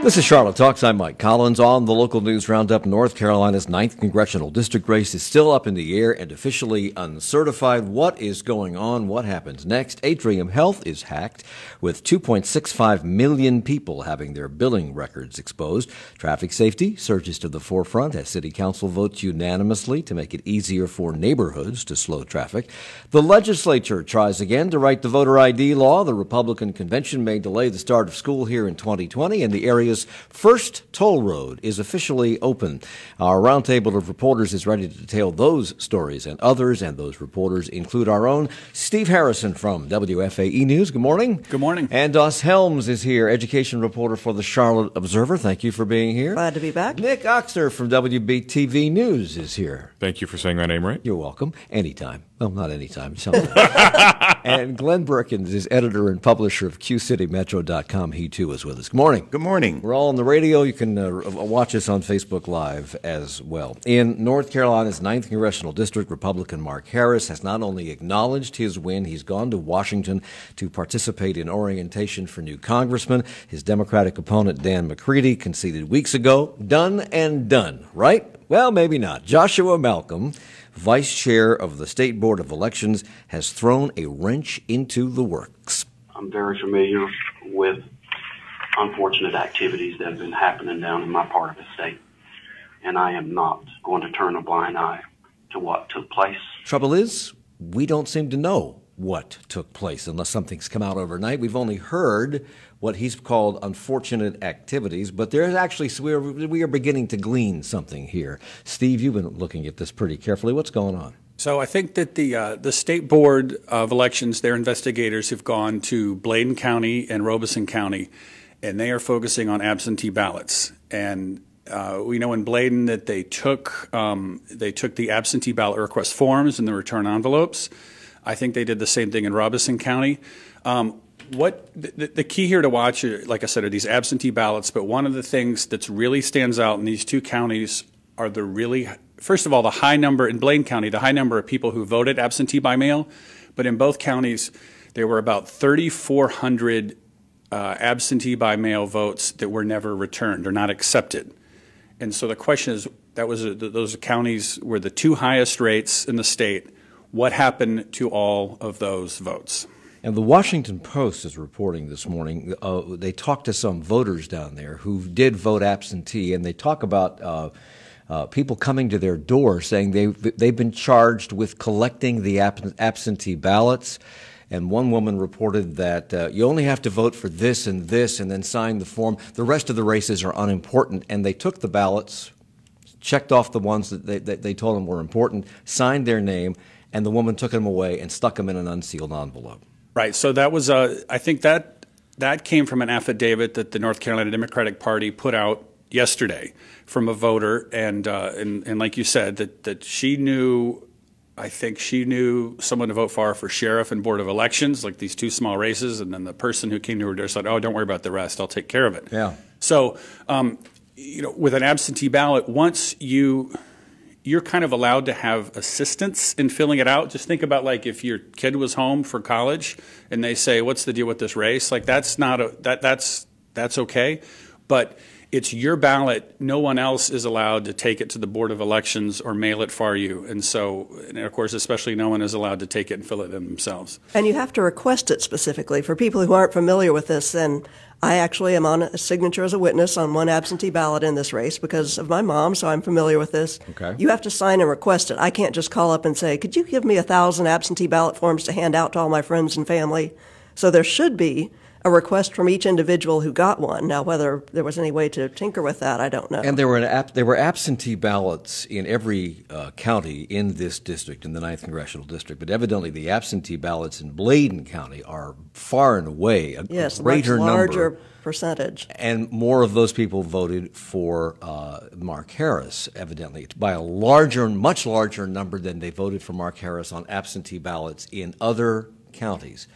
This is Charlotte Talks. I'm Mike Collins. On the local news roundup, North Carolina's 9th Congressional District race is still up in the air and officially uncertified. What is going on? What happens next? Atrium Health is hacked, with 2.65 million people having their billing records exposed. Traffic safety surges to the forefront as City Council votes unanimously to make it easier for neighborhoods to slow traffic. The legislature tries again to write the voter ID law. The Republican convention may delay the start of school here in 2020, and the area's first toll road is officially open. Our roundtable of reporters is ready to detail those stories and others, and those reporters include our own Steve Harrison from WFAE News. Good morning. Good morning. And Doss Helms is here, education reporter for the Charlotte Observer. Thank you for being here. Glad to be back. Nick Ochsner from WBTV News is here. Thank you for saying my name right. You're welcome. Anytime. Well, not anytime. Sometimes. And Glenn Burkins is editor and publisher of QCityMetro.com. He, too, is with us. Good morning. Good morning. We're all on the radio. You can watch us on Facebook Live as well. In North Carolina's 9th Congressional District, Republican Mark Harris has not only acknowledged his win, he's gone to Washington to participate in orientation for new congressmen. His Democratic opponent, Dan McCready, conceded weeks ago. Done and done, right? Well, maybe not. Joshua Malcolm, vice chair of the State Board of Elections, has thrown a wrench into the works. I'm very familiar with unfortunate activities that have been happening down in my part of the state, and I am not going to turn a blind eye to what took place. Trouble is, we don't seem to know what took place unless something's come out overnight. We've only heard what he's called unfortunate activities, but there's actually, we are beginning to glean something here. Steve, you've been looking at this pretty carefully. What's going on? So I think that the State Board of Elections, their investigators have gone to Bladen County and Robeson County, and they are focusing on absentee ballots. And we know in Bladen that they took the absentee ballot request forms and the return envelopes. I think they did the same thing in Robeson County. The key here to watch, like I said, are these absentee ballots. But one of the things that's really stands out in these two counties are first of all, the high number in Bladen County, the high number of people who voted absentee by mail. But in both counties, there were about 3,400 absentee by mail votes that were never returned or not accepted. And so the question is, those counties were the two highest rates in the state. What happened to all of those votes? And the Washington Post is reporting this morning, they talked to some voters down there who did vote absentee, and they talk about people coming to their door saying they've been charged with collecting the absentee ballots. And one woman reported that you only have to vote for this and then sign the form. The rest of the races are unimportant. And they took the ballots, checked off the ones that they told them were important, signed their name, and the woman took them away and stuck them in an unsealed envelope. Right. So that was, I think that came from an affidavit that the North Carolina Democratic Party put out yesterday from a voter. And like you said, that she knew, I think she knew someone to vote for sheriff and board of elections, like these two small races. And then the person who came to her door said, oh, don't worry about the rest. I'll take care of it. Yeah. So, with an absentee ballot, once you're kind of allowed to have assistance in filling it out. Just think about, like, if your kid was home for college and they say, what's the deal with this race? Like, that's okay. But it's your ballot. No one else is allowed to take it to the Board of Elections or mail it for you. And of course, especially no one is allowed to take it and fill it in themselves. And you have to request it specifically. For people who aren't familiar with this, then I actually am on a signature as a witness on one absentee ballot in this race because of my mom, so I'm familiar with this. Okay. You have to sign and request it. I can't just call up and say, could you give me 1,000 absentee ballot forms to hand out to all my friends and family? So there should be a request from each individual who got one. Now, whether there was any way to tinker with that, I don't know. And there were absentee ballots in every county in this district, in the 9th Congressional District. But evidently the absentee ballots in Bladen County are far and away a greater much larger number. Percentage. And more of those people voted for Mark Harris, evidently, by a much larger number than they voted for Mark Harris on absentee ballots in other counties.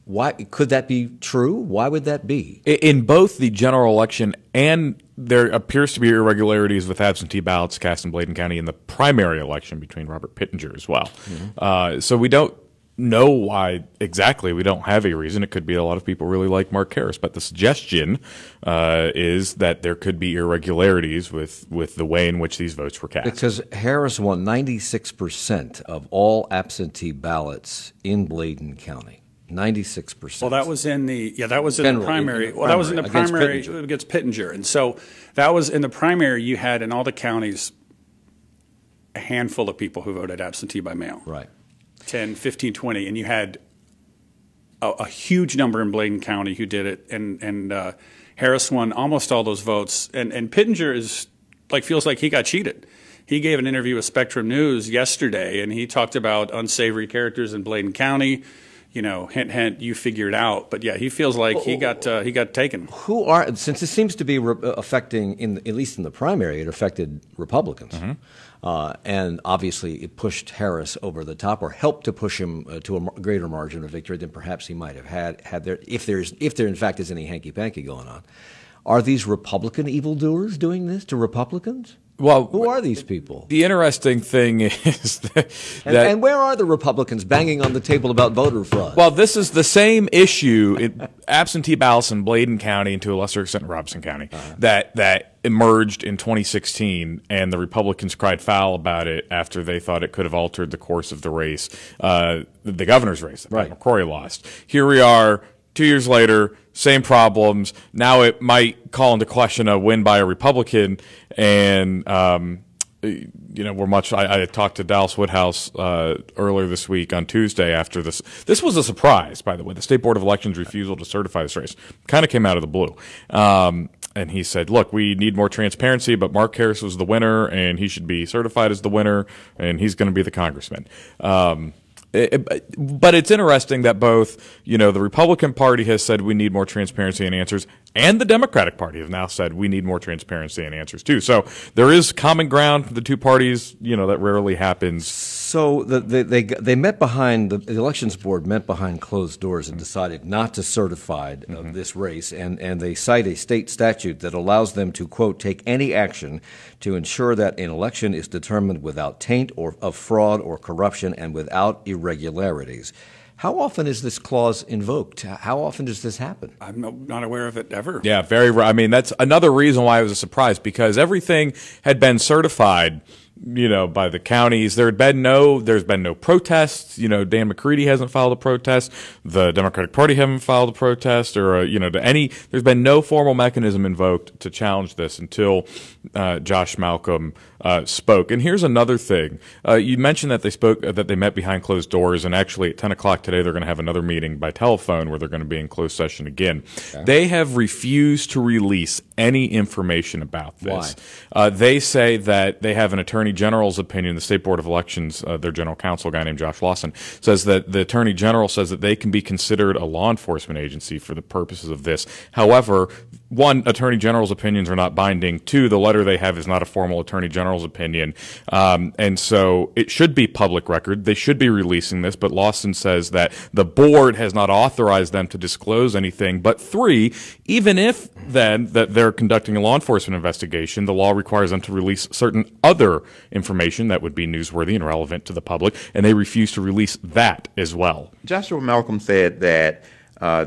Why could that be true? Why would that be? In both the general election and there appears to be irregularities with absentee ballots cast in Bladen County in the primary election between Robert Pittenger as well. Mm-hmm. So we don't know why exactly. We don't have a reason. It could be a lot of people really like Mark Harris, but the suggestion is that there could be irregularities with the way in which these votes were cast. Because Harris won 96% of all absentee ballots in Bladen County. 96%. Well, that was in the the primary. Well, that was in the primary against Pittenger, and so that was in the primary. You had in all the counties a handful of people who voted absentee by mail. Right. 10, 15, 20, and you had a huge number in Bladen County who did it, and Harris won almost all those votes, and Pittenger feels like he got cheated. He gave an interview with Spectrum News yesterday, and he talked about unsavory characters in Bladen County. You know, hint, hint, you figure it out. But yeah, he feels like he got taken. Since it seems to be affecting, at least in the primary, it affected Republicans. And obviously it pushed Harris over the top, or helped to push him to a greater margin of victory than perhaps he might have had there, if there in fact is any hanky-panky going on. Are these Republican evildoers doing this to Republicans? Well, who are these people? The interesting thing is and where are the Republicans banging on the table about voter fraud? Well, this is the same issue in absentee ballots in Bladen County, and to a lesser extent in Robeson County, that emerged in 2016, and the Republicans cried foul about it after they thought it could have altered the course of the race, the governor's race that Pat McCrory lost. Here we are, 2 years later, same problems. Now it might call into question a win by a Republican, and we're much. I talked to Dallas Woodhouse earlier this week on Tuesday after this. This was a surprise, by the way. The State Board of Elections' refusal to certify this race kind of came out of the blue. And he said, look, we need more transparency, but Mark Harris was the winner, and he should be certified as the winner, and he's going to be the congressman. But it's interesting that both, the Republican Party has said we need more transparency and answers, and the Democratic Party has now said we need more transparency and answers too. So there is common ground for the two parties, that rarely happens. So they met behind, the elections board met behind closed doors and decided not to certify this race, and they cite a state statute that allows them to, quote, take any action to ensure that an election is determined without taint of fraud or corruption and without irregularities. How often is this clause invoked? How often does this happen? I'm not aware of it ever. Yeah, very rare. I mean, that's another reason why it was a surprise, because everything had been certified, by the counties. There's been no protests. Dan McCready hasn't filed a protest. The Democratic Party haven't filed a protest, or there's been no formal mechanism invoked to challenge this until Josh Malcolm spoke. And here's another thing. You mentioned that they met behind closed doors, and actually at 10 o'clock today they're going to have another meeting by telephone where they're going to be in closed session again. Okay. They have refused to release any information about this. Why? They say that they have an attorney general's opinion. The State Board of Elections, their general counsel, a guy named Josh Lawson, says that the attorney general says that they can be considered a law enforcement agency for the purposes of this. However, one, attorney general's opinions are not binding. Two, the letter they have is not a formal attorney general's opinion. And so it should be public record. They should be releasing this, but Lawson says that the board has not authorized them to disclose anything. But three, even if then that they're conducting a law enforcement investigation, the law requires them to release certain other information that would be newsworthy and relevant to the public, and they refuse to release that as well. Joshua Malcolm said that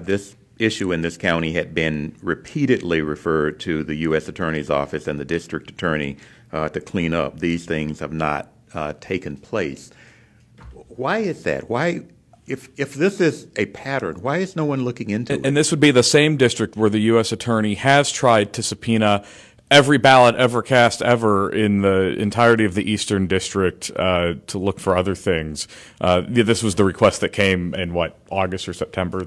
this issue in this county had been repeatedly referred to the U.S. Attorney's Office and the district attorney to clean up. These things have not taken place. Why is that? Why, if this is a pattern, why is no one looking into it? And this would be the same district where the U.S. attorney has tried to subpoena every ballot ever cast ever in the entirety of the Eastern District to look for other things. This was the request that came in, August or September?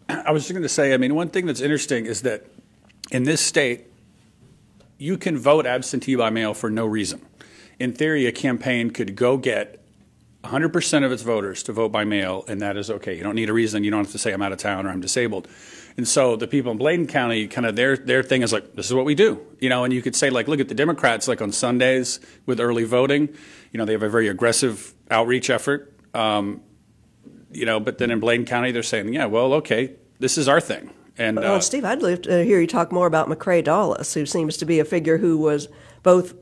I was just going to say, one thing that's interesting is that in this state, you can vote absentee by mail for no reason. In theory, a campaign could go get 100% of its voters to vote by mail, and that is okay. You don't need a reason. You don't have to say I'm out of town or I'm disabled. And so the people in Bladen County, kind of their thing is like, this is what we do. And you could say, look at the Democrats, on Sundays with early voting. They have a very aggressive outreach effort. But then in Bladen County, they're saying, yeah, well, okay, this is our thing. And Steve, I'd love to hear you talk more about McCrae Dulles, who seems to be a figure who was both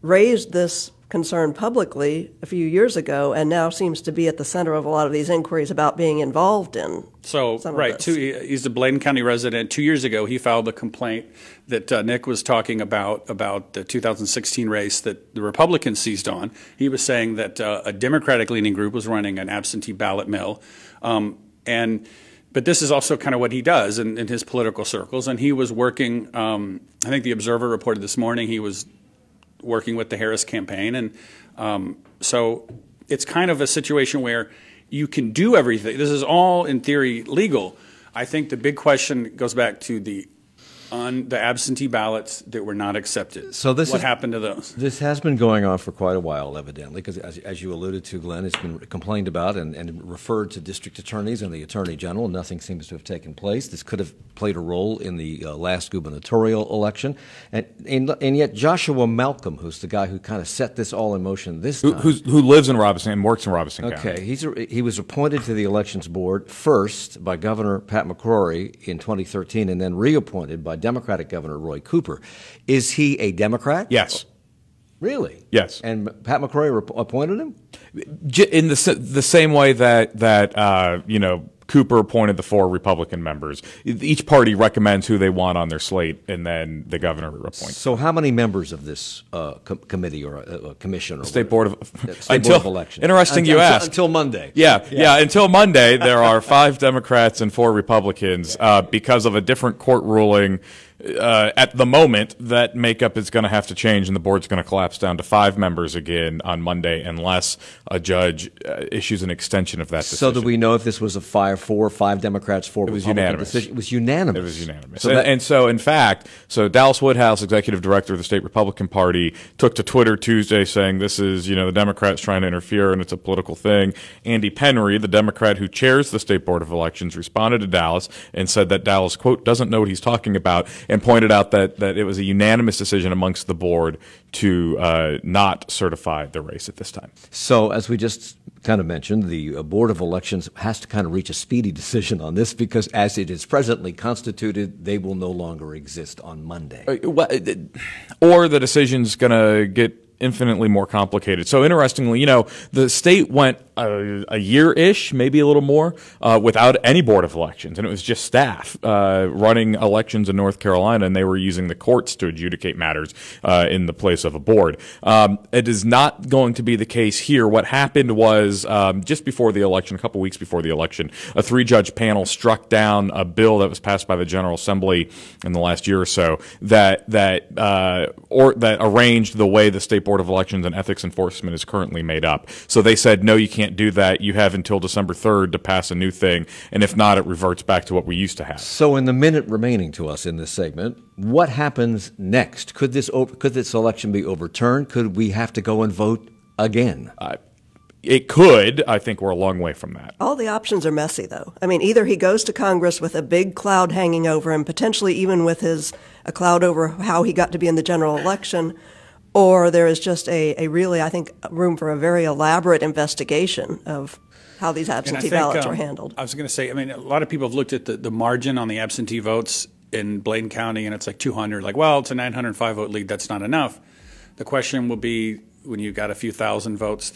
raised this concern publicly a few years ago, and now seems to be at the center of a lot of these inquiries about being involved in. So, right, he's a Bladen County resident. 2 years ago, he filed a complaint that Nick was talking about the 2016 race that the Republicans seized on. He was saying that a Democratic-leaning group was running an absentee ballot mill, but this is also kind of what he does in his political circles. And he was working. I think the Observer reported this morning he was working with the Harris campaign, and so it's kind of a situation where you can do everything. This is all, in theory, legal. I think the big question goes back to the absentee ballots that were not accepted. So what happened to those? This has been going on for quite a while, evidently, because as you alluded to, Glenn, it's been complained about and referred to district attorneys and the attorney general. Nothing seems to have taken place. This could have played a role in the last gubernatorial election. And yet Joshua Malcolm, who's the guy who kind of set this all in motion this time. Who lives in Robeson and works in Robeson County. Okay, he was appointed to the elections board first by Governor Pat McCrory in 2013 and then reappointed by Democratic Governor Roy Cooper. Is he a Democrat? Yes. Really? Yes. And Pat McCrory appointed him? In the same way that Cooper appointed the 4 Republican members. Each party recommends who they want on their slate, and then the governor appoints. So how many members of this committee or commission? Or State Board of Elections. Interesting you ask. Until Monday. Yeah, until Monday, there are 5 Democrats and 4 Republicans because of a different court ruling at the moment. That makeup is going to have to change, and the board's going to collapse down to 5 members again on Monday unless a judge issues an extension of that decision. So do we know if this was a 5 Democrats, 4 Republicans? Unanimous. Decision? It was unanimous. It was unanimous. So in fact, Dallas Woodhouse, executive director of the state Republican Party, took to Twitter Tuesday saying this is, the Democrats trying to interfere and it's a political thing. Andy Penry, the Democrat who chairs the State Board of Elections, responded to Dallas and said that Dallas, quote, doesn't know what he's talking about, and pointed out that it was a unanimous decision amongst the board to not certify the race at this time. So as we just kind of mentioned, the Board of Elections has to kind of reach a speedy decision on this because as it is presently constituted, they will no longer exist on Monday. Or the decision's going to get infinitely more complicated. So interestingly, the state went a year-ish, maybe a little more, without any board of elections, and it was just staff running elections in North Carolina, and they were using the courts to adjudicate matters in the place of a board. It is not going to be the case here. What happened was just before the election, a couple weeks before the election, a 3-judge panel struck down a bill that was passed by the General Assembly in the last year or so that arranged the way the State Board of Elections and Ethics Enforcement is currently made up. So they said, no, you can't do that. You have until December 3rd to pass a new thing, and if not, it reverts back to what we used to have. So in the minute remaining to us in this segment, what happens next? Could this election be overturned? Could we have to go and vote again? It could. I think we're a long way from that. All the options are messy, though. I mean, either he goes to Congress with a big cloud hanging over him, potentially even with a cloud over how he got to be in the general election, or there is just a really, I think, room for a very elaborate investigation of how these absentee ballots were handled. I was going to say, a lot of people have looked at the margin on the absentee votes in Bladen County, and it's like 200. Like, well, it's a 905 vote lead. That's not enough. The question will be, when you've got a few thousand votes,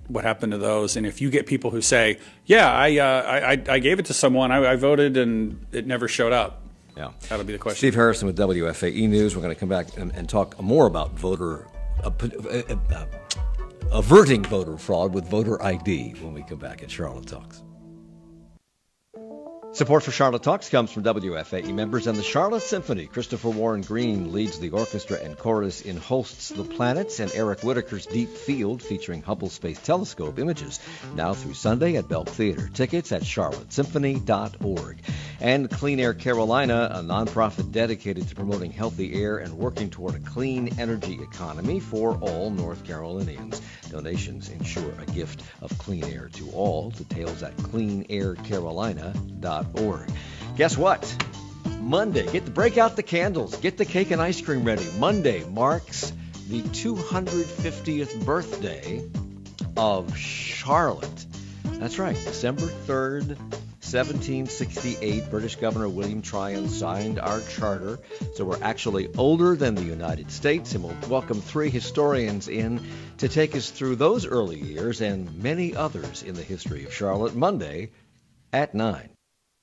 what happened to those? And if you get people who say, yeah, I gave it to someone, I voted, and it never showed up. Yeah, that'll be the question. Steve Harrison with WFAE News. We're going to come back and talk more about averting voter fraud with voter ID when we come back at Charlotte Talks. Support for Charlotte Talks comes from WFAE members and the Charlotte Symphony. Christopher Warren Green leads the orchestra and chorus in Holst's The Planets and Eric Whitaker's Deep Field, featuring Hubble Space Telescope images, now through Sunday at Belk Theater. Tickets at charlottesymphony.org. And Clean Air Carolina, a nonprofit dedicated to promoting healthy air and working toward a clean energy economy for all North Carolinians. Donations ensure a gift of clean air to all. Details at cleanaircarolina.org. Guess what? Monday, break out the candles, get the cake and ice cream ready. Monday marks the 250th birthday of Charlotte. That's right, December 3rd, 1768, British Governor William Tryon signed our charter. So we're actually older than the United States, and we'll welcome 3 historians in to take us through those early years and many others in the history of Charlotte, Monday at 9.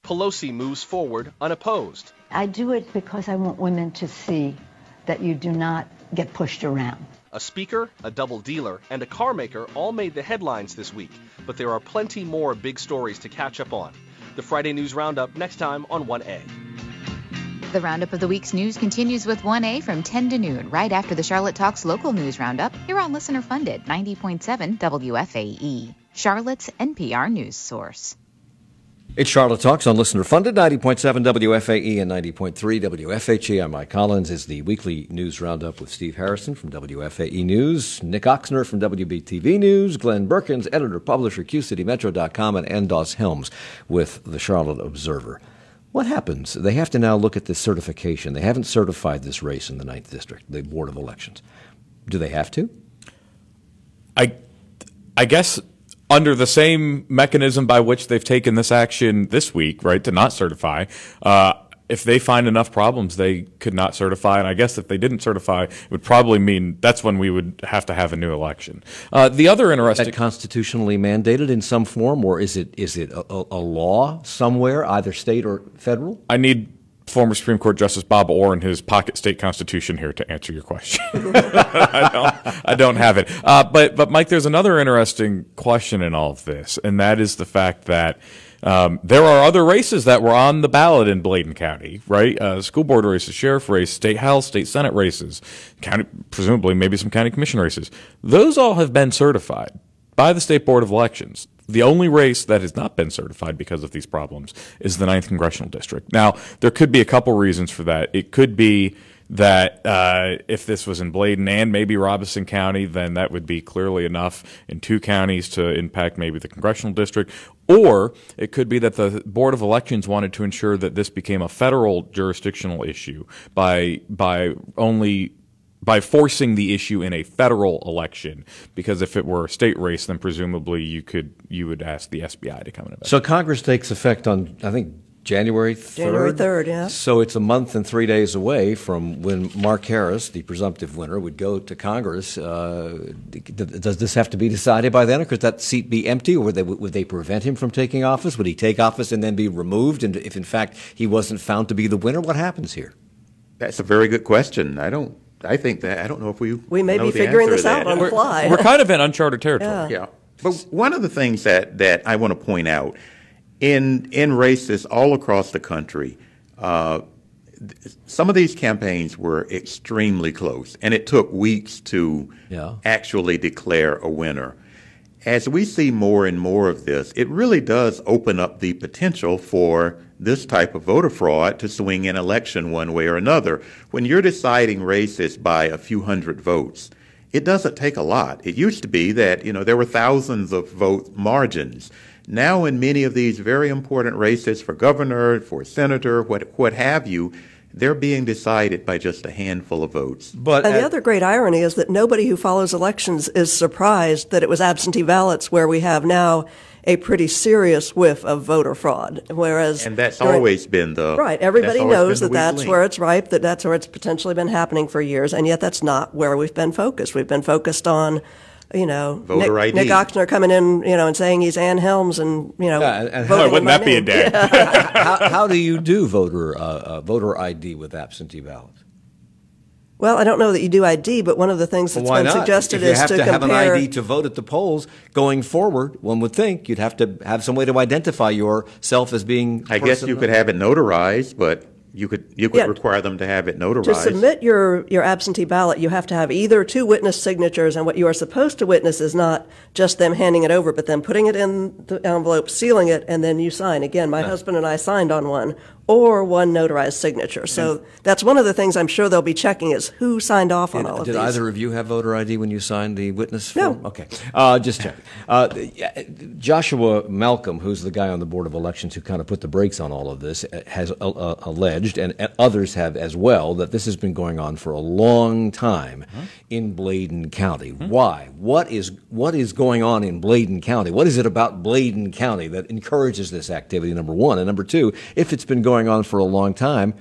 Pelosi moves forward unopposed. I do it because I want women to see that you do not get pushed around. A speaker, a double dealer, and a car maker all made the headlines this week, but there are plenty more big stories to catch up on. The Friday News Roundup next time on 1A. The roundup of the week's news continues with 1A from 10 to noon, right after the Charlotte Talks local news roundup, here on listener-funded 90.7 WFAE, Charlotte's NPR news source. It's Charlotte Talks on listener-funded 90.7 WFAE and 90.3 WFHE. I'm Mike Collins. Is the weekly news roundup with Steve Harrison from WFAE News, Nick Ochsner from WBTV News, Glenn Burkins, editor-publisher, QCityMetro.com, and Doss Helms with the Charlotte Observer. What happens? They have to now look at this certification. They haven't certified this race in the 9th District, the Board of Elections. Do they have to? I guess under the same mechanism by which they've taken this action this week, right, to not certify, if they find enough problems, they could not certify. And I guess if they didn't certify, it would probably mean that's when we would have to have a new election. The other interesting... Is that constitutionally mandated in some form, or is it a law somewhere, either state or federal? I need former Supreme Court Justice Bob Orr and his pocket state constitution here to answer your question. I don't have it. But Mike, there's another interesting question in all of this, and that is the fact that there are other races that were on the ballot in Bladen County, right? School board races, sheriff race, state house, state senate races, county, presumably maybe some county commission races. Those all have been certified by the State Board of Elections. The only race that has not been certified because of these problems is the 9th Congressional District. Now, there could be a couple reasons for that. It could be that if this was in Bladen and maybe Robeson County, then that would be clearly enough in 2 counties to impact maybe the Congressional District. Or it could be that the Board of Elections wanted to ensure that this became a federal jurisdictional issue by forcing the issue in a federal election, because if it were a state race, then presumably you would ask the SBI to come in. So Congress takes effect on, I think, January 3rd? January 3rd, yeah. So it's a month and 3 days away from when Mark Harris, the presumptive winner, would go to Congress. Does this have to be decided by then, or could that seat be empty, or would they prevent him from taking office? Would he take office and then be removed, and if in fact he wasn't found to be the winner, what happens here? That's a very good question. I don't know if we may know be the figuring answer this to out that. on the fly. We're kind of in uncharted territory. Yeah. But one of the things that I want to point out in races all across the country, some of these campaigns were extremely close, and it took weeks to actually declare a winner. As we see more and more of this, it really does open up the potential for this type of voter fraud to swing an election one way or another. When you're deciding races by a few hundred votes, it doesn't take a lot. It used to be that, there were thousands of vote margins. Now in many of these very important races for governor, for senator, what have you, they're being decided by just a handful of votes. And the other great irony is that nobody who follows elections is surprised that it was absentee ballots where we have now a pretty serious whiff of voter fraud. And that's always been the... Right. Everybody knows that that's where it's ripe, that's where it's potentially been happening for years, and yet that's not where we've been focused. We've been focused on... voter ID. Nick Ochsner coming in, and saying he's Ann Helms, and wouldn't that be a day? How do you do voter ID with absentee ballots? Well, I don't know that you do ID, but one of the things that's been suggested is to compare. If you have to have an ID to vote at the polls going forward, one would think you'd have to have some way to identify yourself as being. I guess you could have it notarized, but you could require them to have it notarized. To submit your absentee ballot, you have to have either 2 witness signatures, and what you are supposed to witness is not just them handing it over, but them putting it in the envelope, sealing it, and then you sign. Again, my husband and I signed on one. or one notarized signature. So that's one of the things I'm sure they'll be checking is who signed off on all of these. Did either of you have voter ID when you signed the witness No. form? Okay. Just checking. Joshua Malcolm, who's the guy on the Board of Elections who kind of put the brakes on all of this, has alleged, and others have as well, that this has been going on for a long time in Bladen County. Why? What is going on in Bladen County? What is it about Bladen County that encourages this activity, number one? And number two, if it's been going on for a long time,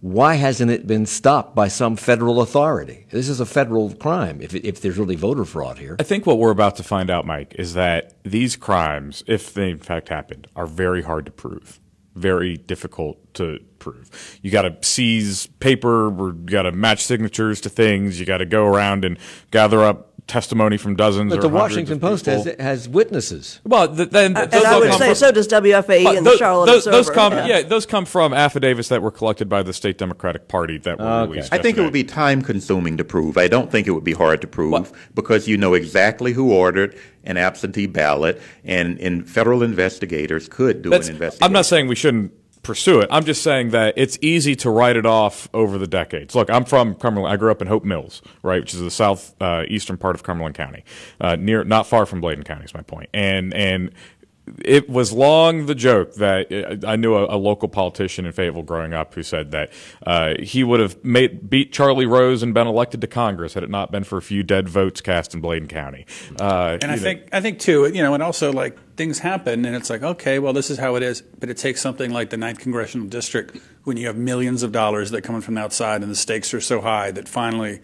why hasn't it been stopped by some federal authority? This is a federal crime if there's really voter fraud here. I think what we're about to find out, Mike, is that these crimes, if they in fact happened, are very hard to prove, very difficult to prove. You got to seize paper, or you got to match signatures to things, you got to go around and gather up testimony from dozens. But or the Washington Post has witnesses. Well, then and I would say so does WFAE and the Charlotte Observer. Those come from affidavits that were collected by the state Democratic Party that were released. I think it would be time consuming to prove. I don't think it would be hard to prove because you know exactly who ordered an absentee ballot, and federal investigators could do an investigation. I'm not saying we shouldn't pursue it. I'm just saying that it's easy to write it off over the decades. Look, I'm from Cumberland. I grew up in Hope Mills, right, which is the southeastern part of Cumberland County, not far from Bladen County is my point. And it was long the joke that I knew a local politician in Fayetteville growing up who said that he would have beat Charlie Rose and been elected to Congress had it not been for a few dead votes cast in Bladen County. And I think too, and also like things happen and it's like, okay, well, this is how it is. But it takes something like the 9th Congressional District when you have millions of dollars that come in from the outside and the stakes are so high that finally,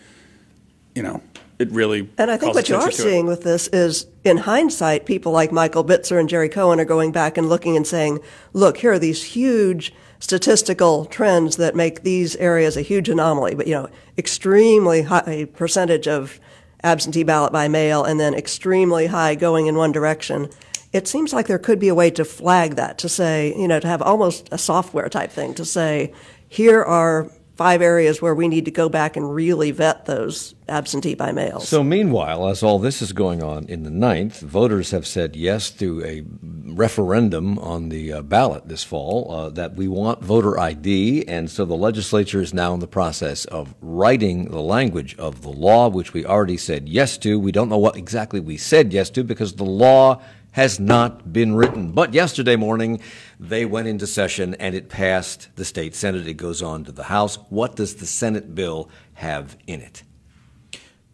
it really. And I think what you are seeing with this is, in hindsight, people like Michael Bitzer and Jerry Cohen are going back and looking and saying, look, here are these huge statistical trends that make these areas a huge anomaly. But, extremely high percentage of absentee ballot by mail and then extremely high going in one direction. It seems like there could be a way to flag that, to say, to have almost a software type thing, to say, here are 5 areas where we need to go back and really vet those absentee by mail. So meanwhile, as all this is going on in the 9th, voters have said yes to a referendum on the ballot this fall that we want voter ID, and so the legislature is now in the process of writing the language of the law, which we already said yes to. We don't know what exactly we said yes to because the law has not been written. But yesterday morning, they went into session and it passed the state Senate. It goes on to the House. What does the Senate bill have in it?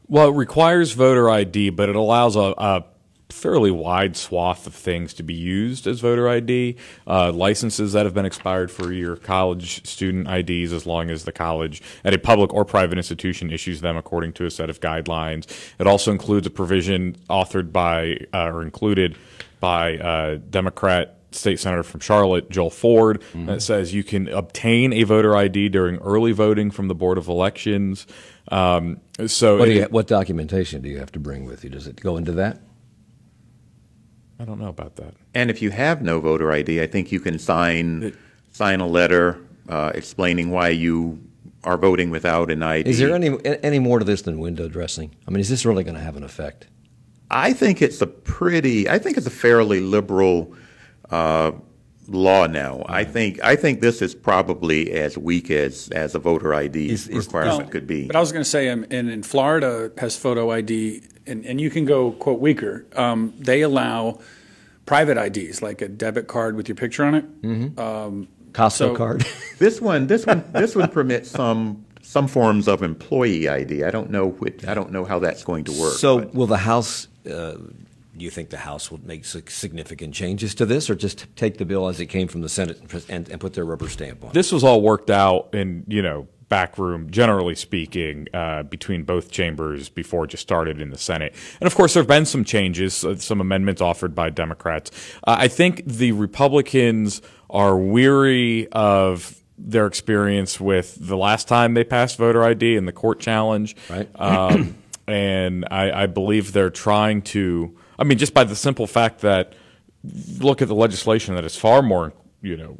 Well, it requires voter ID, but it allows a fairly wide swath of things to be used as voter ID. Licenses that have been expired for a year, college student IDs as long as the college at a public or private institution issues them according to a set of guidelines. It also includes a provision authored by or included by Democrat State Senator from Charlotte, Joel Ford, that says you can obtain a voter ID during early voting from the Board of Elections. What documentation do you have to bring with you? Does it go into that? I don't know about that. And if you have no voter ID, I think you can sign a letter explaining why you are voting without an ID. Is there any more to this than window dressing? I mean, is this really going to have an effect? I think it's a fairly liberal law now. I think this is probably as weak as a voter ID requirement could be. But I was going to say, in Florida has photo ID, and you can go, quote, weaker. They allow private IDs, like a debit card with your picture on it. Costco card. This one permits some forms of employee ID. I don't know how that's going to work. So will the House? Do you think the House will make significant changes to this, or just take the bill as it came from the Senate and put their rubber stamp on it? This was all worked out in back room, generally speaking, between both chambers before it just started in the Senate. And of course, there have been some changes, some amendments offered by Democrats. I think the Republicans are weary of their experience with the last time they passed voter ID and the court challenge. Right. And I believe they're trying to, just by the simple fact that look at the legislation that is far more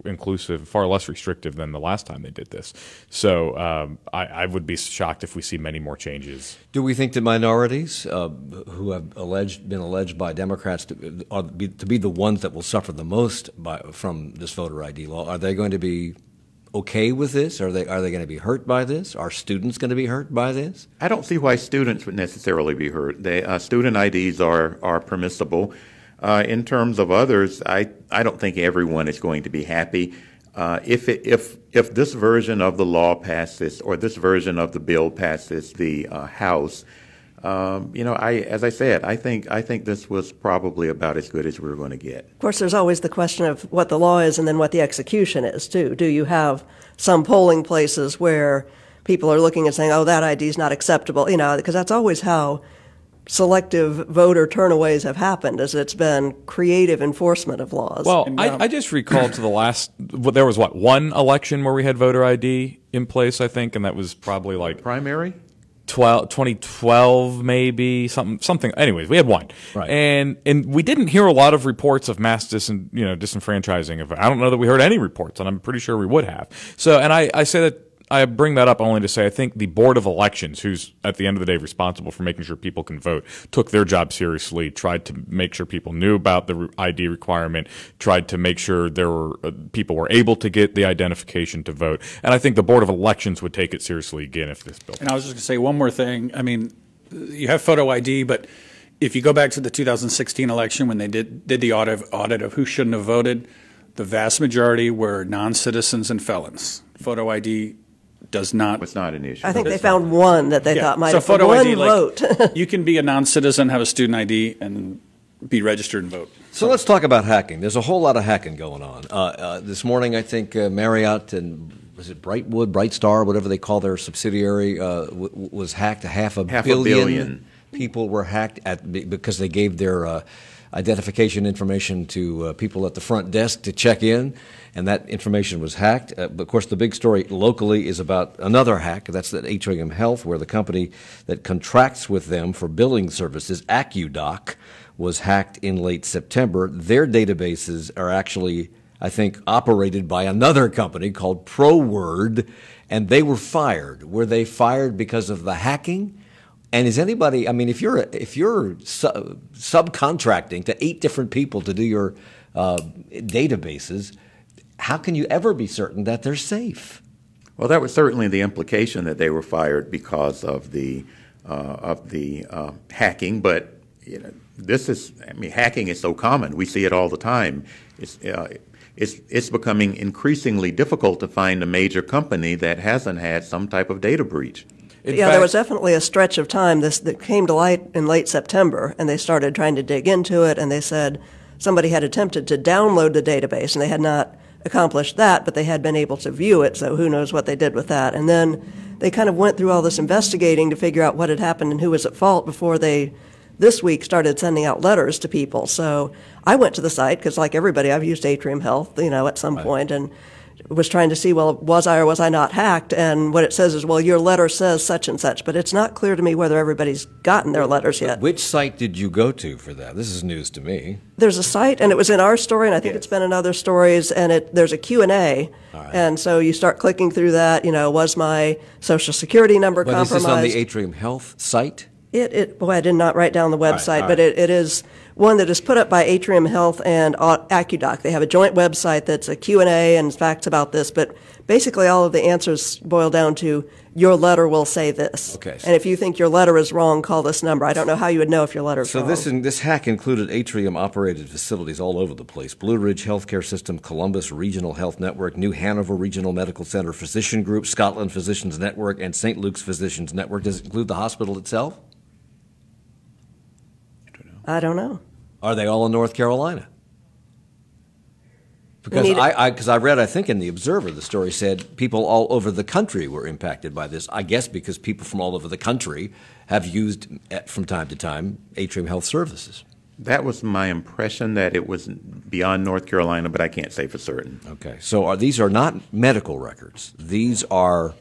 inclusive, far less restrictive than the last time they did this. So I would be shocked if we see many more changes. Do we think the minorities who have been alleged by Democrats to be the ones that will suffer the most from this voter ID law, are they going to be okay with this? Are they going to be hurt by this? Are students going to be hurt by this? I don't see why students would necessarily be hurt. Student IDs are permissible. In terms of others, I don't think everyone is going to be happy. If this version of the law passes, or this version of the bill passes the House, as I said, I think this was probably about as good as we were going to get. Of course, there's always the question of what the law is and then what the execution is, too. Do you have some polling places where people are looking and saying, oh, that ID is not acceptable, because that's always how selective voter turnaways have happened, as it's been creative enforcement of laws. Well, I just recall to the last, there was one election where we had voter ID in place, I think, and that was probably like primary? 2012 maybe, something. Anyways, we had one. Right. And we didn't hear a lot of reports of mass disenfranchising. I don't know that we heard any reports, and I'm pretty sure we would have. So, and I say that, I bring that up only to say I think the Board of Elections, who's at the end of the day responsible for making sure people can vote, took their job seriously, tried to make sure people knew about the ID requirement, tried to make sure people were able to get the identification to vote. And I think the Board of Elections would take it seriously again if this bill. And I was just going to say one more thing. I mean, you have photo ID, but if you go back to the 2016 election when they did the audit of who shouldn't have voted, the vast majority were non-citizens and felons. Photo ID was not an issue. I think they found one that they thought might have photo one ID, vote. You can be a non-citizen, have a student ID, and be registered and vote. So let's talk about hacking. There's a whole lot of hacking going on. This morning, I think Marriott and was it Bright Star, whatever they call their subsidiary, was hacked. Half a billion people were hacked because they gave their identification information to people at the front desk to check in, and that information was hacked. But of course, the big story locally is about another hack. That's at Atrium Health, where the company that contracts with them for billing services, AccuDoc, was hacked in late September. Their databases are actually, I think, operated by another company called ProWord, and they were fired. Were they fired because of the hacking? And is anybody? I mean, if you're subcontracting to 8 different people to do your databases, how can you ever be certain that they're safe? Well, that was certainly the implication, that they were fired because of the hacking. But hacking is so common; we see it all the time. It's becoming increasingly difficult to find a major company that hasn't had some type of data breach. There was definitely a stretch of time that came to light in late September, and they started trying to dig into it, and they said somebody had attempted to download the database, and they had not accomplished that, but they had been able to view it, so who knows what they did with that. And then they kind of went through all this investigating to figure out what had happened and who was at fault before they, this week, started sending out letters to people. So I went to the site, because like everybody, I've used Atrium Health, at some point, and was trying to see, well, was I or was I not hacked? And what it says is, well, your letter says such and such, but it's not clear to me whether everybody's gotten their letters yet. Which site did you go to for that? This is news to me. There's a site, and it was in our story, and I think it's been in other stories, and there's a Q&A, and so you start clicking through that, was my Social Security number compromised? Is this on the Atrium Health site? Boy, I did not write down the website, but it is one that is put up by Atrium Health and AccuDoc. They have a joint website that's a Q&A and facts about this, but basically all of the answers boil down to your letter will say this. Okay. And if you think your letter is wrong, call this number. I don't know how you would know if your letter is wrong. So this hack included Atrium-operated facilities all over the place. Blue Ridge Healthcare System, Columbus Regional Health Network, New Hanover Regional Medical Center Physician Group, Scotland Physicians Network, and St. Luke's Physicians Network. Does it include the hospital itself? I don't know. Are they all in North Carolina? Because I read, I think in the Observer, the story said people all over the country were impacted by this. I guess because people from all over the country have used, from time to time, Atrium Health services. That was my impression, that it was beyond North Carolina, but I can't say for certain. Okay. So these are not medical records. These are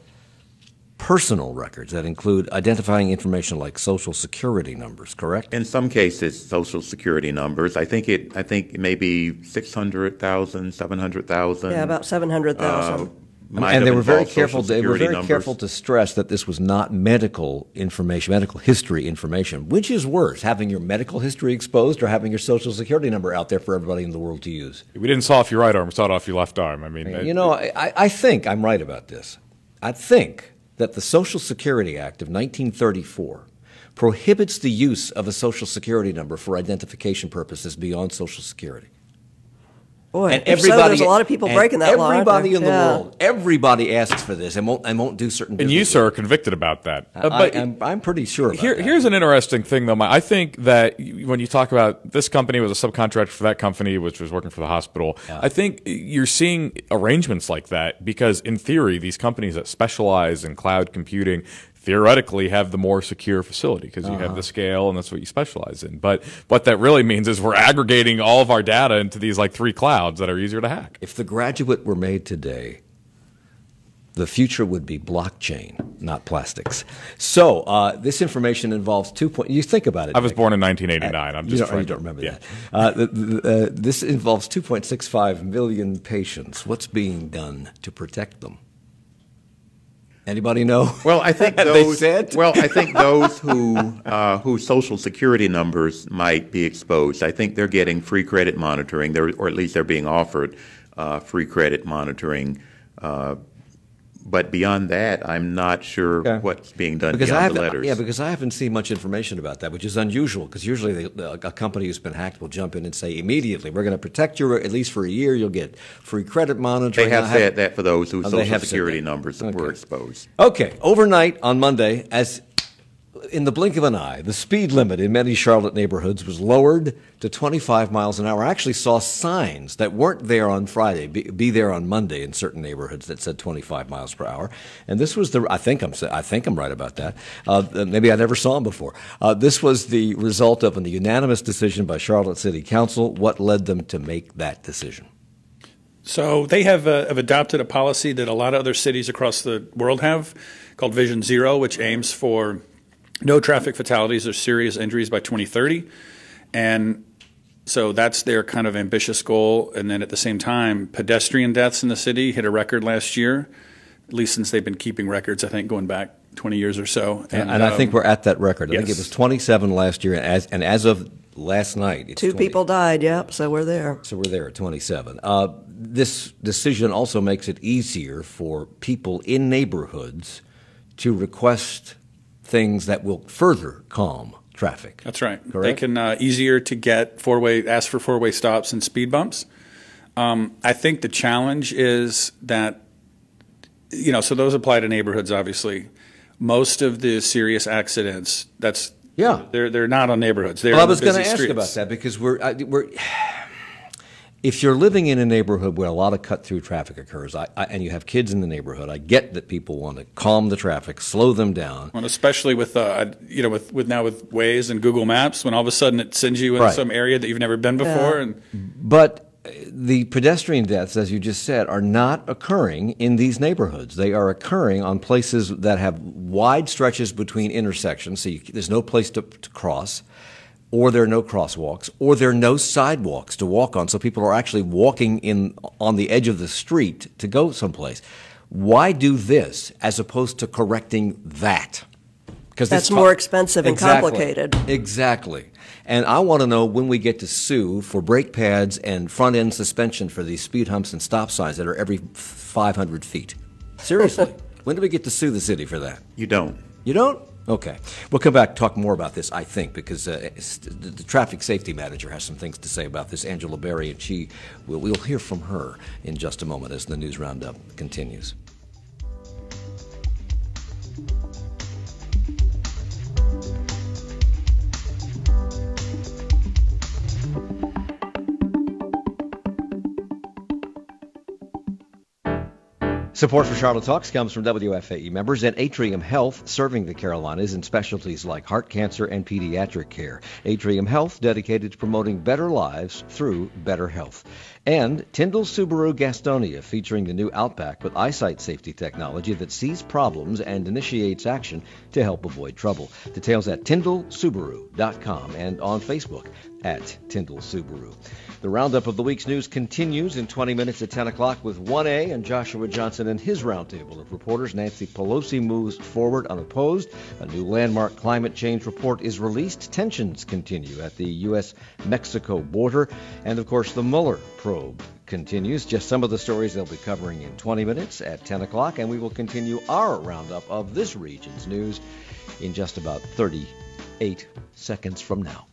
personal records that include identifying information like Social Security numbers, correct? In some cases, Social Security numbers. I think it may be 600,000, 700,000. Yeah, about 700,000. And they were very careful. They were very careful to stress that this was not medical information, medical history information. Which is worse, having your medical history exposed or having your Social Security number out there for everybody in the world to use? We didn't saw off your right arm; we saw it off your left arm. I mean, I think I'm right about this. I think that the Social Security Act of 1934 prohibits the use of a Social Security number for identification purposes beyond Social Security. Boy, and everybody, there's a lot of people breaking that law. Everybody in the world, everybody asks for this and won't do certain things. And you, sir, are convicted about that. But I'm pretty sure about that. Here's an interesting thing, though. I think that when you talk about this company was a subcontractor for that company, which was working for the hospital, I think you're seeing arrangements like that because, in theory, these companies that specialize in cloud computing theoretically have the more secure facility because you have the scale and that's what you specialize in. But what that really means is we're aggregating all of our data into these like 3 clouds that are easier to hack. If the graduate were made today, the future would be blockchain, not plastics. So this information involves you think about it. I was born in 1989. I'm just you don't remember that. This involves 2.65 million patients. What's being done to protect them? Anybody know? Well, I think those. I think those whose Social Security numbers might be exposed. I think they're getting free credit monitoring, or at least they're being offered free credit monitoring. But beyond that, I'm not sure what's being done beyond the letters. Yeah, because I haven't seen much information about that, which is unusual. Because usually a company who's been hacked will jump in and say immediately, "We're going to protect you at least for a year. You'll get free credit monitoring." They have said that for those whose Social Security numbers were exposed. Okay, overnight on Monday, as in the blink of an eye, the speed limit in many Charlotte neighborhoods was lowered to 25 miles an hour. I actually saw signs that weren't there on Friday, be there on Monday in certain neighborhoods that said 25 miles per hour. And this was I think I'm right about that. Maybe I never saw them before. This was the result of a unanimous decision by Charlotte City Council. What led them to make that decision? So they have adopted a policy that a lot of other cities across the world have called Vision Zero, which aims for no traffic fatalities or serious injuries by 2030. And so that's their kind of ambitious goal. And then at the same time, pedestrian deaths in the city hit a record last year, at least since they've been keeping records, I think, going back 20 years or so. And I think we're at that record. I think it was 27 last year. And as of last night, it's 2 people died, so we're there. So we're there at 27. This decision also makes it easier for people in neighborhoods to request things that will further calm traffic. That's right. Correct? They can easier to get ask for four-way stops and speed bumps. I think the challenge is that, so those apply to neighborhoods, obviously. Most of the serious accidents, they're not on neighborhoods. They're I was going to ask streets. about that because if you're living in a neighborhood where a lot of cut-through traffic occurs, and you have kids in the neighborhood, I get that people want to calm the traffic, slow them down. And especially with with Waze and Google Maps, when all of a sudden it sends you in some area that you've never been before. But the pedestrian deaths, as you just said, are not occurring in these neighborhoods. They are occurring on places that have wide stretches between intersections, so there's no place to cross. Or there are no crosswalks, or there are no sidewalks to walk on, so people are actually walking on the edge of the street to go someplace. Why do this as opposed to correcting that? Because that's more expensive and complicated. Exactly. And I want to know when we get to sue for brake pads and front-end suspension for these speed humps and stop signs that are every 500 feet. Seriously. When do we get to sue the city for that? You don't. You don't? Okay. We'll come back and talk more about this, I think, because the traffic safety manager has some things to say about this, Angela Berry, and we'll hear from her in just a moment as the News Roundup continues. Support for Charlotte Talks comes from WFAE members at Atrium Health, serving the Carolinas in specialties like heart cancer and pediatric care. Atrium Health, dedicated to promoting better lives through better health. And Tyndall Subaru Gastonia, featuring the new Outback with eyesight safety technology that sees problems and initiates action to help avoid trouble. Details at tyndallsubaru.com and on Facebook at Tyndall Subaru. The roundup of the week's news continues in 20 minutes at 10 o'clock with 1A and Joshua Johnson and his roundtable of reporters. Nancy Pelosi moves forward unopposed. A new landmark climate change report is released. Tensions continue at the U.S.-Mexico border. And, of course, the Mueller probe continues. Just some of the stories they'll be covering in 20 minutes at 10 o'clock. And we will continue our roundup of this region's news in just about 38 seconds from now.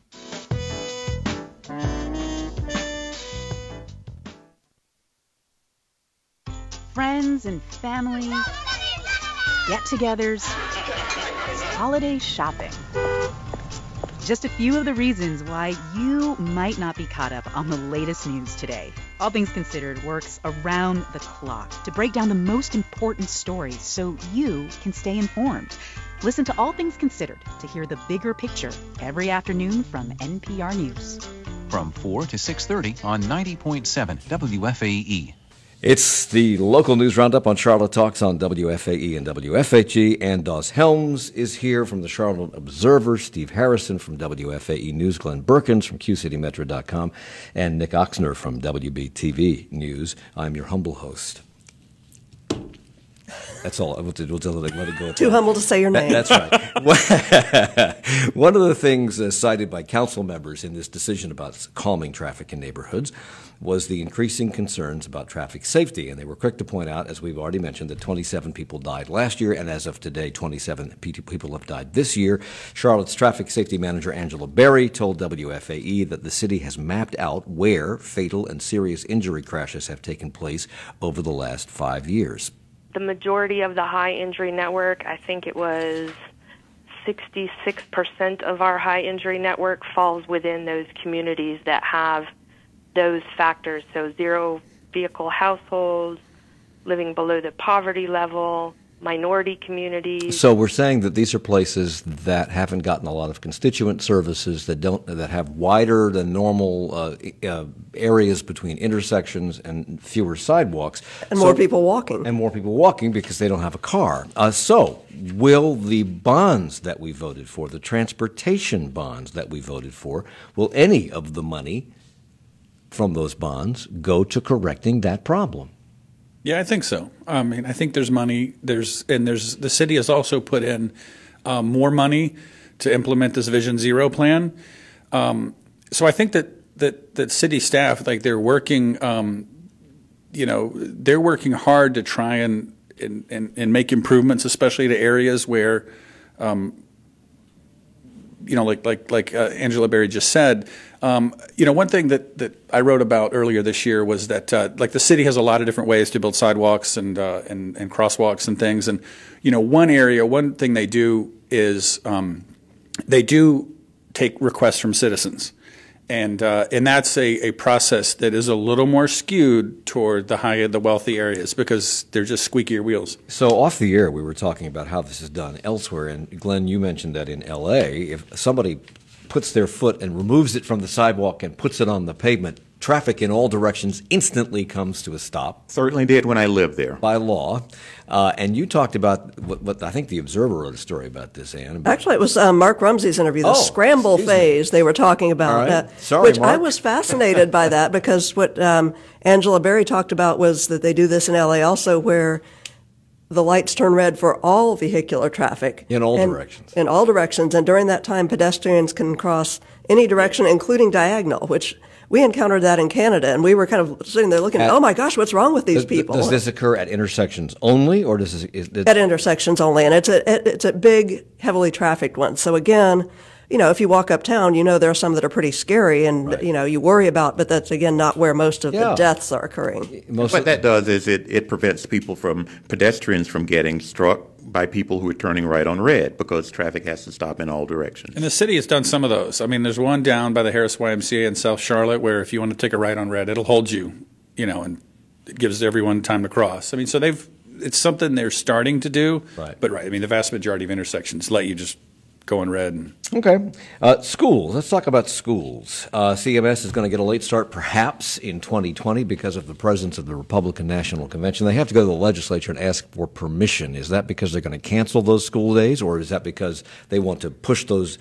Friends and family, get-togethers, holiday shopping. Just a few of the reasons why you might not be caught up on the latest news today. All Things Considered works around the clock to break down the most important stories so you can stay informed. Listen to All Things Considered to hear the bigger picture every afternoon from NPR News. From 4 to 6:30 on 90.7 WFAE. It's the local news roundup on Charlotte Talks on WFAE and WFHE, and Doss Helms is here from the Charlotte Observer, Steve Harrison from WFAE News, Glenn Burkins from QCityMetro.com, and Nick Ochsner from WBTV News. I'm your humble host. That's all. We'll let it go. Too humble to say your name. That's right. One of the things cited by council members in this decision about calming traffic in neighborhoods was the increasing concerns about traffic safety. And they were quick to point out, as we've already mentioned, that 27 people died last year, and as of today, 27 people have died this year. Charlotte's traffic safety manager, Angela Berry, told WFAE that the city has mapped out where fatal and serious injury crashes have taken place over the last 5 years. The majority of the high injury network, I think it was 66% of our high injury network falls within those communities that have those factors. So zero vehicle households, living below the poverty level, minority communities. So we're saying that these are places that haven't gotten a lot of constituent services, that have wider than normal areas between intersections and fewer sidewalks. And more people walking. And more people walking because they don't have a car. So will the bonds that we voted for, the transportation bonds that we voted for, will any of the money from those bonds go to correcting that problem? Yeah, I think so. I mean, I think there's money. The city has also put in more money to implement this Vision Zero plan. So I think that city staff, like, they're working, they're working hard to try and make improvements, especially to areas where, like Angela Berry just said. One thing that I wrote about earlier this year was that like the city has a lot of different ways to build sidewalks and crosswalks and things. And one thing they do is they do take requests from citizens, and that's a process that is a little more skewed toward the wealthy areas because they're just squeakier wheels. So off the air, we were talking about how this is done elsewhere, and Glenn, you mentioned that in L.A., if somebody puts their foot and removes it from the sidewalk and puts it on the pavement, traffic in all directions instantly comes to a stop. Certainly did when I lived there. By law. And you talked about what I think the Observer wrote a story about this, Ann. Actually, it was Mark Rumsey's interview, the scramble phase they were talking about. Right. Sorry, which Mark. I was fascinated by that because what Angela Berry talked about was that they do this in L.A. also where the lights turn red for all vehicular traffic. In all directions. In all directions. And during that time, pedestrians can cross any direction, including diagonal, which we encountered that in Canada. And we were kind of sitting there looking, oh, my gosh, what's wrong with these people? Does this occur at intersections only, or does this... At intersections only. And it's a big, heavily trafficked one. So, again, if you walk uptown, there are some that are pretty scary and, right, you worry about, but that's, again, not where most of the deaths are occurring. What that does is it prevents pedestrians from getting struck by people who are turning right on red because traffic has to stop in all directions. And the city has done some of those. I mean, there's one down by the Harris YMCA in South Charlotte where if you want to take a right on red, it'll hold you, and it gives everyone time to cross. I mean, so it's something they're starting to do. Right. But, right, I mean, the vast majority of intersections let you just going red. Okay. Schools. Let's talk about schools. CMS is going to get a late start perhaps in 2020 because of the presence of the Republican National Convention. They have to go to the legislature and ask for permission. Is that because they're going to cancel those school days, or is that because they want to push those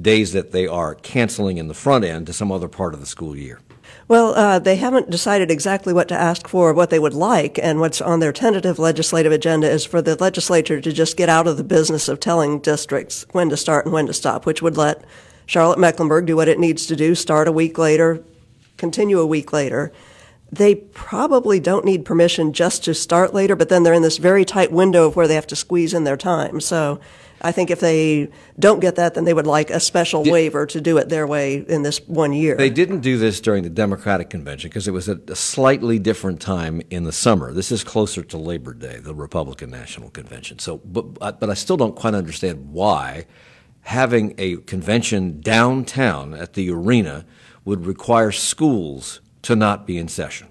days that they are canceling in the front end to some other part of the school year? Well, they haven't decided exactly what to ask for, what they would like, and what's on their tentative legislative agenda is for the legislature to just get out of the business of telling districts when to start and when to stop, which would let Charlotte-Mecklenburg do what it needs to do, start a week later, continue a week later. They probably don't need permission just to start later, but then they're in this very tight window of where they have to squeeze in their time. So I think if they don't get that, then they would like a special waiver to do it their way in this 1 year. They didn't do this during the Democratic convention because it was at a slightly different time in the summer. This is closer to Labor Day, the Republican National Convention. So, but I still don't quite understand why having a convention downtown at the arena would require schools to not be in session.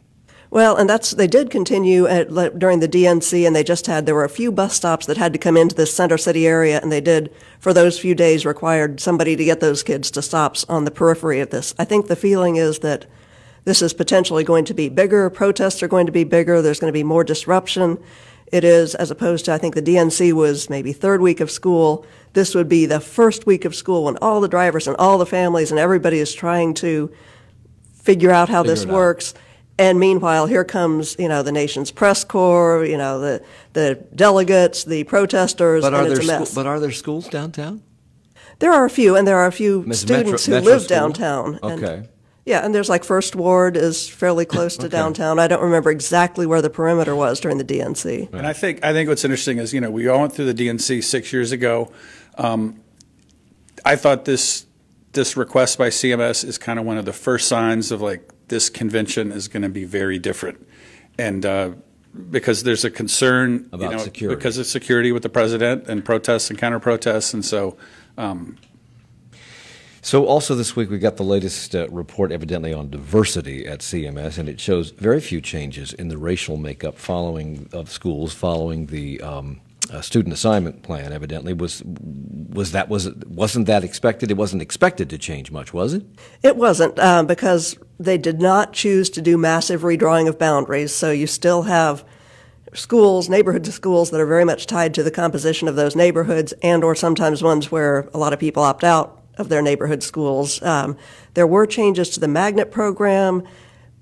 Well, and they did continue during the DNC, and there were a few bus stops that had to come into the center city area, and they did, for those few days, required somebody to get those kids to stops on the periphery of this. I think the feeling is that this is potentially going to be bigger. Protests are going to be bigger. There's going to be more disruption. It is, as opposed to, I think the DNC was maybe third week of school. This would be the first week of school when all the drivers and all the families and everybody is trying to figure out how this works. And meanwhile, here comes, the nation's press corps, the delegates, the protesters, and it's a mess. But are there schools downtown? There are a few, and there are a few students who live downtown. Okay. And there's like First Ward is fairly close to downtown. I don't remember exactly where the perimeter was during the DNC. And I think what's interesting is, we all went through the DNC 6 years ago. I thought this request by CMS is kind of one of the first signs of this convention is going to be very different, and because there's a concern about security, because of security with the president and protests and counter protests, and so. So also this week we got the latest report, evidently on diversity at CMS, and it shows very few changes in the racial makeup of schools following the student assignment plan. Evidently, wasn't that expected? It wasn't expected to change much, was it? It wasn't, because they did not choose to do massive redrawing of boundaries. So you still have neighborhood schools that are very much tied to the composition of those neighborhoods, and or sometimes ones where a lot of people opt out of their neighborhood schools. There were changes to the magnet program,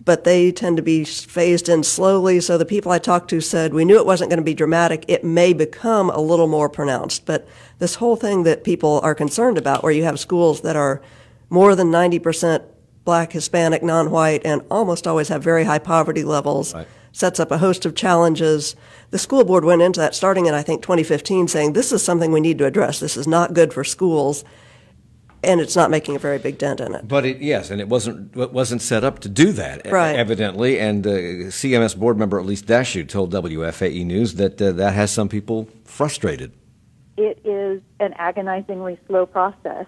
but they tend to be phased in slowly. So the people I talked to said, we knew it wasn't going to be dramatic. It may become a little more pronounced. But this whole thing that people are concerned about, where you have schools that are more than 90% Black, Hispanic, non-white, and almost always have very high poverty levels, sets up a host of challenges. The school board went into that starting in, I think, 2015, saying this is something we need to address. This is not good for schools. And it's not making a very big dent in it. But it wasn't set up to do that, evidently. And CMS board member Elise Dashu told WFAE News that that has some people frustrated. It is an agonizingly slow process.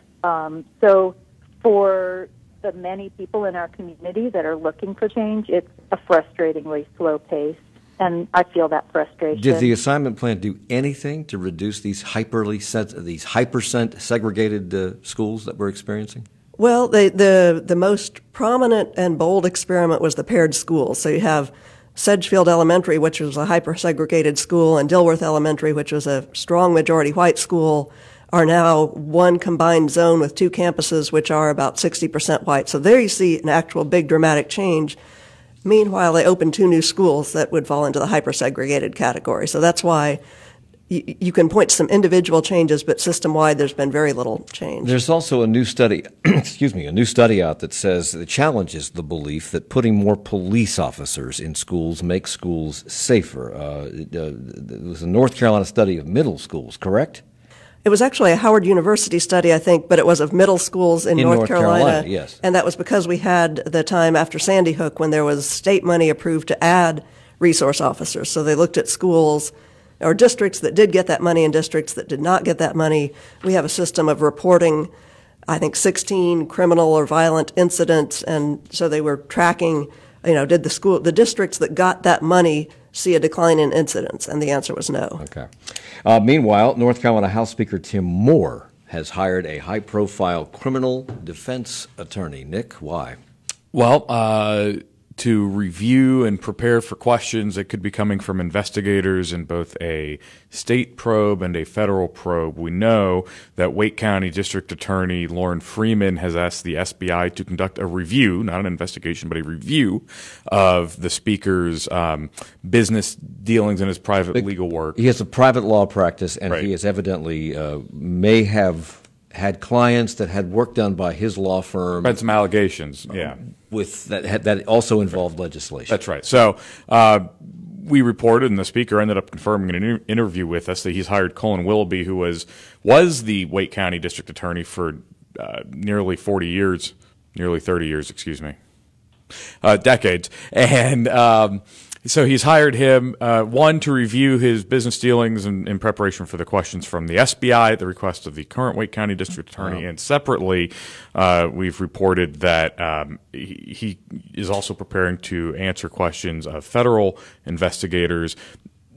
So for the many people in our community that are looking for change, it's a frustratingly slow pace. And I feel that frustration. Did the assignment plan do anything to reduce these hyper segregated schools that we're experiencing? Well, the most prominent and bold experiment was the paired schools. So you have Sedgefield Elementary, which was a hyper-segregated school, and Dilworth Elementary, which was a strong majority white school, are now one combined zone with two campuses, which are about 60% white. So there you see an actual big dramatic change. Meanwhile, they opened two new schools that would fall into the hyper-segregated category. So that's why you can point to some individual changes, but system-wide there's been very little change. There's also a new study, a new study out that says it challenges the belief that putting more police officers in schools makes schools safer. It was a North Carolina study of middle schools, correct? It was actually a Howard University study, I think, but it was of middle schools in North Carolina. Yes. And that was because we had the time after Sandy Hook when there was state money approved to add resource officers. So they looked at schools or districts that did get that money and districts that did not get that money. We have a system of reporting, I think, 16 criminal or violent incidents, and so they were tracking, did the districts that got that money see a decline in incidents? And the answer was no. Okay. Meanwhile, North Carolina House Speaker Tim Moore has hired a high-profile criminal defense attorney. Nick, why? Well, to review and prepare for questions that could be coming from investigators in both a state probe and a federal probe. We know that Wake County District Attorney Lauren Freeman has asked the SBI to conduct a review, not an investigation, but a review of the speaker's business dealings and his private legal work. He has a private law practice, and Right. he has evidently may have had clients that had work done by his law firm. Had some allegations, yeah. With that also involved legislation. That's right. So we reported, and the speaker ended up confirming in an interview with us that he's hired Colin Willoughby, who was the Wake County District Attorney for nearly 40 years, nearly 30 years, excuse me, decades. And so he's hired him, one, to review his business dealings in preparation for the questions from the SBI at the request of the current Wake County District Attorney. And separately, we've reported that he is also preparing to answer questions of federal investigators,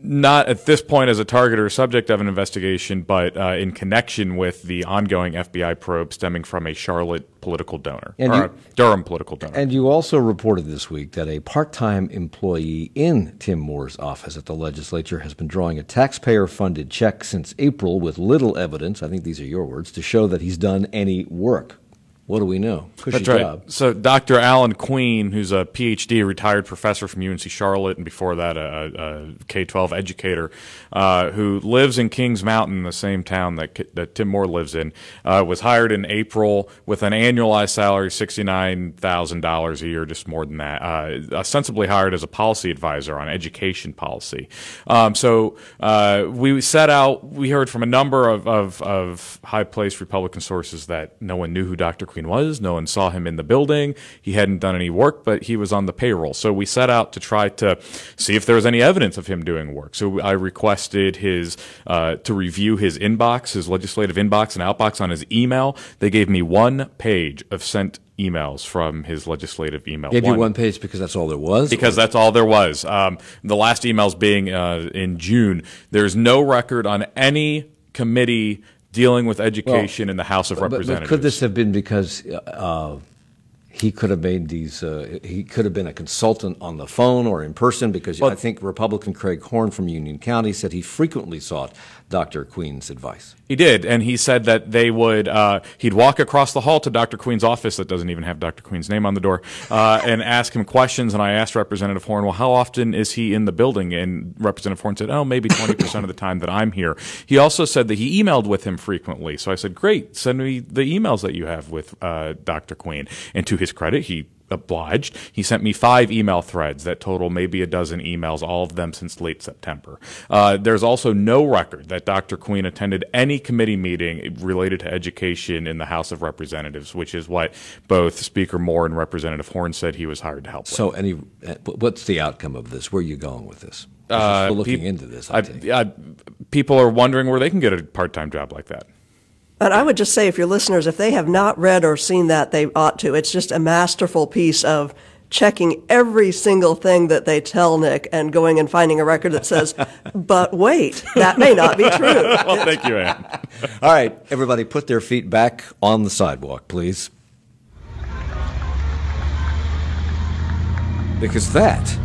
not at this point as a target or subject of an investigation, but in connection with the ongoing FBI probe stemming from a Charlotte political donor, or a Durham political donor. And you also reported this week that a part-time employee in Tim Moore's office at the legislature has been drawing a taxpayer-funded check since April with little evidence, I think these are your words, to show that he's done any work. What do we know? Cushy That's right. job. So Dr. Alan Queen, who's a PhD, a retired professor from UNC Charlotte, and before that a K-12 educator, who lives in Kings Mountain, the same town that Tim Moore lives in, was hired in April with an annualized salary of $69,000 a year, just more than that, ostensibly hired as a policy advisor on education policy. So we set out, we heard from a number of high-placed Republican sources that no one knew who Dr. Queen was. No one saw him in the building. He hadn't done any work, but he was on the payroll. So we set out to try to see if there was any evidence of him doing work. So I requested his to review his inbox, his legislative inbox and outbox on his email. They gave me 1 page of sent emails from his legislative email. Gave you 1 page because that's all there was? Because that's all there was. The last emails being in June. There's no record on any committee dealing with education in the House of Representatives. But could this have been because he could have made these? He could have been a consultant on the phone or in person, because I think Republican Craig Horn from Union County said he frequently sought Dr. Queen's advice. He did, and he said that they would. He'd walk across the hall to Dr. Queen's office that doesn't even have Dr. Queen's name on the door, and ask him questions. And I asked Representative Horn, "Well, how often is he in the building?" And Representative Horn said, "Oh, maybe 20% of the time that I'm here." He also said that he emailed with him frequently. So I said, "Great, send me the emails that you have with Dr. Queen." And to his credit, he obliged. He sent me 5 email threads that total maybe a dozen emails, all of them since late September. There's also no record that Dr. Queen attended any committee meeting related to education in the House of Representatives, which is what both Speaker Moore and Representative Horn said he was hired to help with. So what's the outcome of this? Where are you going with this? We're looking into this. People are wondering where they can get a part-time job like that. And I would just say, if your listeners, if they have not read or seen that, they ought to. It's just a masterful piece of checking every single thing that they tell Nick and going and finding a record that says, but wait, that may not be true. Well, thank you, Ann. All right, everybody put their feet back on the sidewalk, please. Because that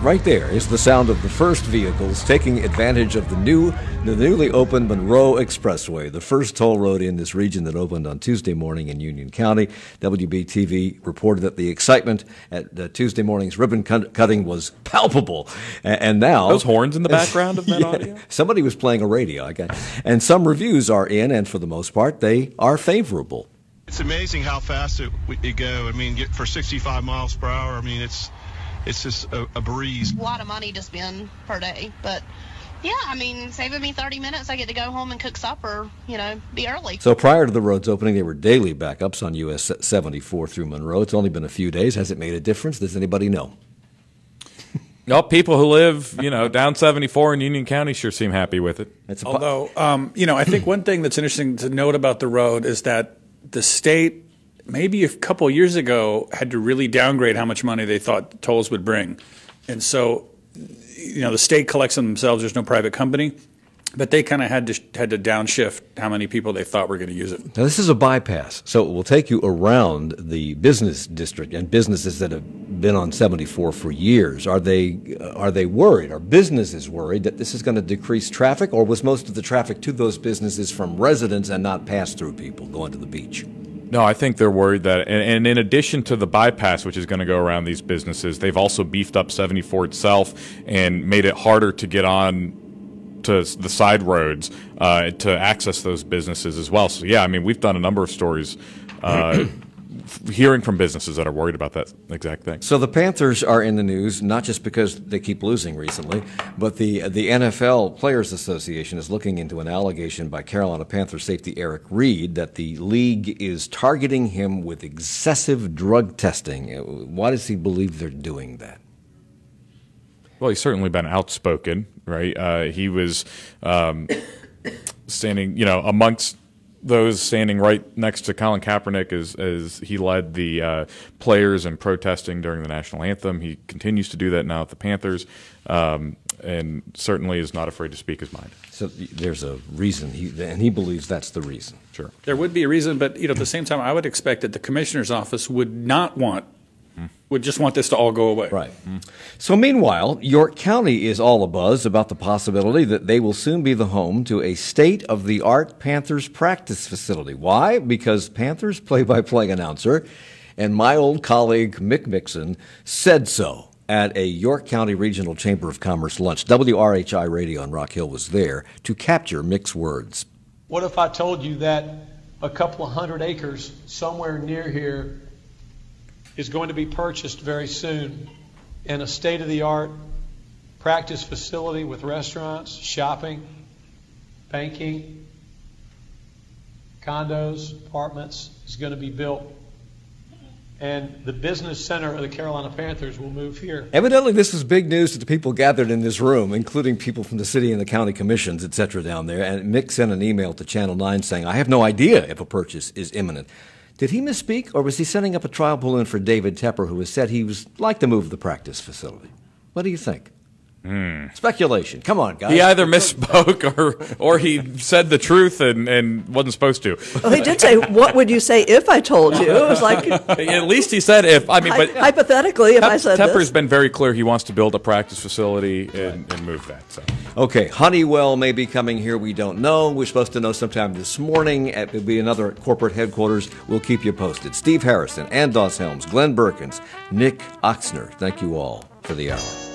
right there is the sound of the first vehicles taking advantage of the newly opened Monroe Expressway, the first toll road in this region that opened on Tuesday morning in Union County. WBTV reported that the excitement at Tuesday morning's ribbon cutting was palpable. And now... Those horns in the background of that audio? Somebody was playing a radio. And some reviews are in, and for the most part, they are favorable. It's amazing how fast it go. I mean, for 65 miles per hour, I mean, it's just a breeze. A lot of money to spend per day, but yeah, I mean, saving me 30 minutes, I get to go home and cook supper, be early. So prior to the roads opening, there were daily backups on US 74 through Monroe. It's only been a few days. Has it made a difference? Does anybody know? No, people who live, down 74 in Union County sure seem happy with it. Although, I think one thing that's interesting to note about the road is that the state, maybe a couple of years ago, had to really downgrade how much money they thought tolls would bring. And so, the state collects them themselves. There's no private company. But they kind of had to downshift how many people they thought were going to use it. Now, this is a bypass, so it will take you around the business district and businesses that have been on 74 for years. Are they worried? Are businesses worried that this is going to decrease traffic, or was most of the traffic to those businesses from residents and not pass-through people going to the beach? No, I think they're worried that, and in addition to the bypass, which is going to go around these businesses, they've also beefed up 74 itself and made it harder to get on to the side roads to access those businesses as well. So, yeah, I mean, we've done a number of stories hearing from businesses that are worried about that exact thing. So the Panthers are in the news, not just because they keep losing recently, but the NFL Players Association is looking into an allegation by Carolina Panthers safety Eric Reed that the league is targeting him with excessive drug testing. Why does he believe they're doing that? Well, he's certainly been outspoken, right? He was standing, amongst those standing right next to Colin Kaepernick as he led the players in protesting during the national anthem. He continues to do that now at the Panthers, and certainly is not afraid to speak his mind. So there's a reason, and he believes that's the reason. Sure. There would be a reason, but at the same time, I would expect that the commissioner's office would just want this to all go away. Right. So meanwhile, York County is all abuzz about the possibility that they will soon be the home to a state-of-the-art Panthers practice facility. Why? Because Panthers play-by-play announcer and my old colleague Mick Mixon said so at a York County Regional Chamber of Commerce lunch. WRHI Radio on Rock Hill was there to capture Mick's words. What if I told you that a couple of 100 acres somewhere near here is going to be purchased very soon, and a state-of-the-art practice facility with restaurants, shopping, banking, condos, apartments is going to be built, and the business center of the Carolina Panthers will move here. Evidently, this was big news to the people gathered in this room, including people from the city and the county commissions, et cetera, down there. And Mick sent an email to Channel 9 saying, I have no idea if a purchase is imminent. Did he misspeak, or was he setting up a trial balloon for David Tepper, who has said he was like to move the practice facility? What do you think? Speculation. Come on, guys. He either misspoke or he said the truth and wasn't supposed to. Well, he did say, what would you say if I told you? It was like... At least he said if. I mean, but hypothetically, if I said Tepper's been very clear he wants to build a practice facility and move that. So. Okay, Honeywell may be coming here. We don't know. We're supposed to know sometime this morning. It'll be another corporate headquarters. We'll keep you posted. Steve Harrison and Doss Helms, Glenn Burkins, Nick Ochsner. Thank you all for the hour.